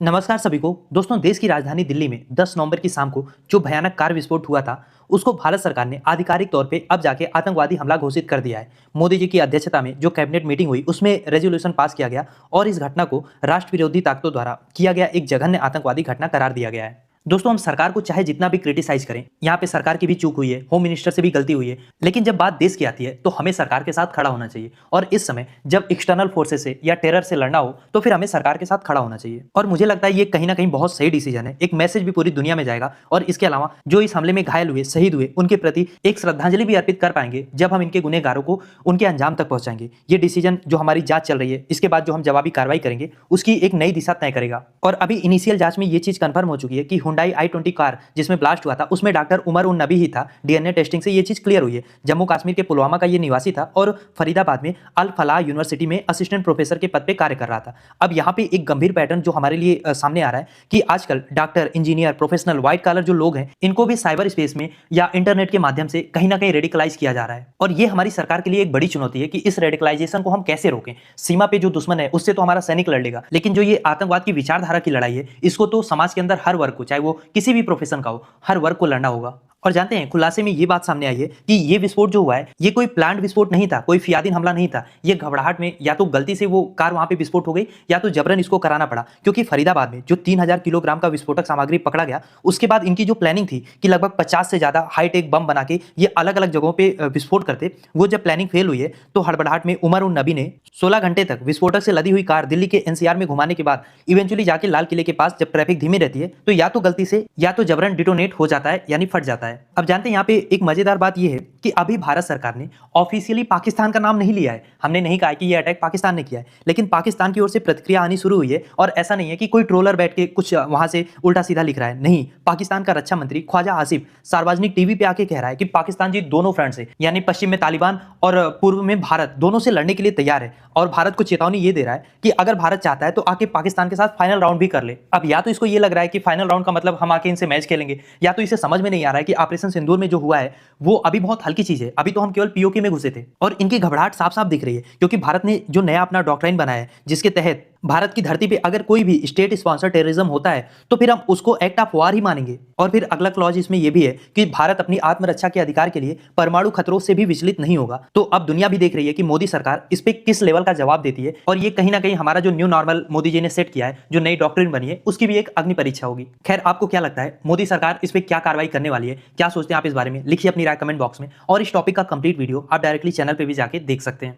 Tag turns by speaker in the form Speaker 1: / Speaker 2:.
Speaker 1: नमस्कार सभी को। दोस्तों, देश की राजधानी दिल्ली में 10 नवंबर की शाम को जो भयानक कार विस्फोट हुआ था, उसको भारत सरकार ने आधिकारिक तौर पे अब जाके आतंकवादी हमला घोषित कर दिया है। मोदी जी की अध्यक्षता में जो कैबिनेट मीटिंग हुई, उसमें रेजोल्यूशन पास किया गया और इस घटना को राष्ट्र विरोधी ताकतों द्वारा किया गया एक जघन्य आतंकवादी घटना करार दिया गया है। दोस्तों, हम सरकार को चाहे जितना भी क्रिटिसाइज करें, यहाँ पे सरकार की भी चूक हुई है, होम मिनिस्टर से भी गलती हुई है, लेकिन जब बात देश की आती है तो हमें सरकार के साथ खड़ा होना चाहिए। और इस समय जब एक्सटर्नल फोर्सेस से या टेरर से लड़ना हो तो फिर हमें सरकार के साथ खड़ा होना चाहिए। और मुझे लगता है ये कहीं ना कहीं बहुत सही डिसीजन है। एक मैसेज भी पूरी दुनिया में जाएगा और इसके अलावा जो इस हमले में घायल हुए, शहीद हुए, उनके प्रति एक श्रद्धांजलि भी अर्पित कर पाएंगे जब हम इनके गुनहगारों को उनके अंजाम तक पहुंचाएंगे। ये डिसीजन जो हमारी जांच चल रही है, इसके बाद जो हम जवाबी कार्रवाई करेंगे, उसकी एक नई दिशा तय करेगा। और अभी इनिशियल जांच में ये चीज कंफर्म हो चुकी है कि हुंडई i20 कार जिसमें ब्लास्ट हुआ था, उसमें डॉक्टर उमर उन नबी ही था। डीएनए टेस्टिंग से ये चीज क्लियर हुई है। जम्मू कश्मीर के पुलवामा का ये निवासी था और फरीदाबाद में अल फलाह यूनिवर्सिटी में असिस्टेंट प्रोफेसर के पद पे कार्य कर रहा था। अब यहाँ पे एक गंभीर पैटर्न जो हमारे लिए सामने आ रहा है कि आजकल doctor, engineer, professional, white collar जो लोग हैं, इनको भी साइबर स्पेस में या इंटरनेट के माध्यम से कहीं ना कहीं रेडिकलाइज किया जा रहा है। और ये हमारी सरकार के लिए एक बड़ी चुनौती है कि इस रेडिकलाइजेशन को हम कैसे रोकें। सीमा पे जो दुश्मन है उससे तो हमारा सैनिक लड़ लेगा, लेकिन जो ये आतंकवाद की विचारधारा की लड़ाई है, इसको तो समाज के अंदर हर वर्ग को, चाहे वो किसी भी प्रोफेशन का हो, हर वर्ग को लड़ना होगा। और जानते हैं, खुलासे में ये बात सामने आई है कि ये विस्फोट जो हुआ है, ये कोई प्लांट विस्फोट नहीं था, कोई फियादीन हमला नहीं था। ये घबराहट में या तो गलती से वो कार वहां पे विस्फोट हो गई या तो जबरन इसको कराना पड़ा। क्योंकि फरीदाबाद में जो 3000 किलोग्राम का विस्फोटक सामग्री पकड़ा गया, उसके बाद इनकी जो प्लानिंग थी कि लगभग 50 से ज्यादा हाईटेक बम बना के ये अलग अलग जगहों पे विस्फोट करते, वो जब प्लानिंग फेल हुई है तो हड़बड़ाहट में उमर उन नबी ने 16 घंटे तक विस्फोटक से लदी हुई कार दिल्ली के एनसीआर में घुमाने के बाद इवेंचुअली जाके लाल किले के पास जब ट्रैफिक धीमी रहती है तो या तो गलती से या तो जबरन डिटोनेट हो जाता है, यानी फट जाता है। अब जानते हैं यहाँ पे एक मजेदार बात यह है कि अभी भारत सरकार ने ऑफिशियली पाकिस्तान का नाम नहीं लिया है। हमने नहीं कहा कि यह अटैक पाकिस्तान ने किया है, लेकिन पाकिस्तान की ओर से प्रतिक्रिया आनी शुरू हुई है। और ऐसा नहीं है कि कोई ट्रोलर बैठ के कुछ वहां से उल्टा सीधा लिख रहा है, नहीं। पाकिस्तान का रक्षा मंत्री ख्वाजा आसिफ सार्वजनिक टीवी पे आके कह रहा है कि पाकिस्तान जी दोनों फ्रंट से, यानी पश्चिम में तालिबान और पूर्व में भारत, दोनों से लड़ने के लिए तैयार है। और भारत को चेतावनी ये दे रहा है कि अगर भारत चाहता है तो आके पाकिस्तान के साथ फाइनल राउंड भी कर ले। अब या तो इसको ये लग रहा है कि फाइनल राउंड का मतलब हम आके इनसे मैच खेलेंगे, या तो इसे समझ में नहीं आ रहा है कि ऑपरेशन सिंदूर में जो हुआ है वो अभी बहुत हल्की चीज है। अभी तो हम केवल पीओके में घुसे थे और इनकी घबराहट साफ साफ दिख रही है। क्योंकि भारत ने जो नया अपना डॉक्ट्राइन बनाया है, जिसके तहत भारत की धरती पे अगर कोई भी स्टेट स्पॉन्सर टेररिज्म होता है तो फिर हम उसको एक्ट ऑफ वार ही मानेंगे। और फिर अगला क्लॉज इसमें यह भी है कि भारत अपनी आत्मरक्षा के अधिकार के लिए परमाणु खतरों से भी विचलित नहीं होगा। तो अब दुनिया भी देख रही है कि मोदी सरकार इस पे किस लेवल का जवाब देती है। और ये कहीं ना कहीं हमारा जो न्यू नॉर्मल मोदी जी ने सेट किया है, जो नई डॉक्ट्रिन बनी है, उसकी भी एक अग्नि परीक्षा होगी। खैर, आपको क्या लगता है, मोदी सरकार इस पे क्या कार्रवाई करने वाली है? क्या सोचते हैं आप इस बारे में? लिखिए अपनी राय कमेंट बॉक्स में। और इस टॉपिक का कंप्लीट वीडियो आप डायरेक्टली चैनल पे भी जाके देख सकते हैं।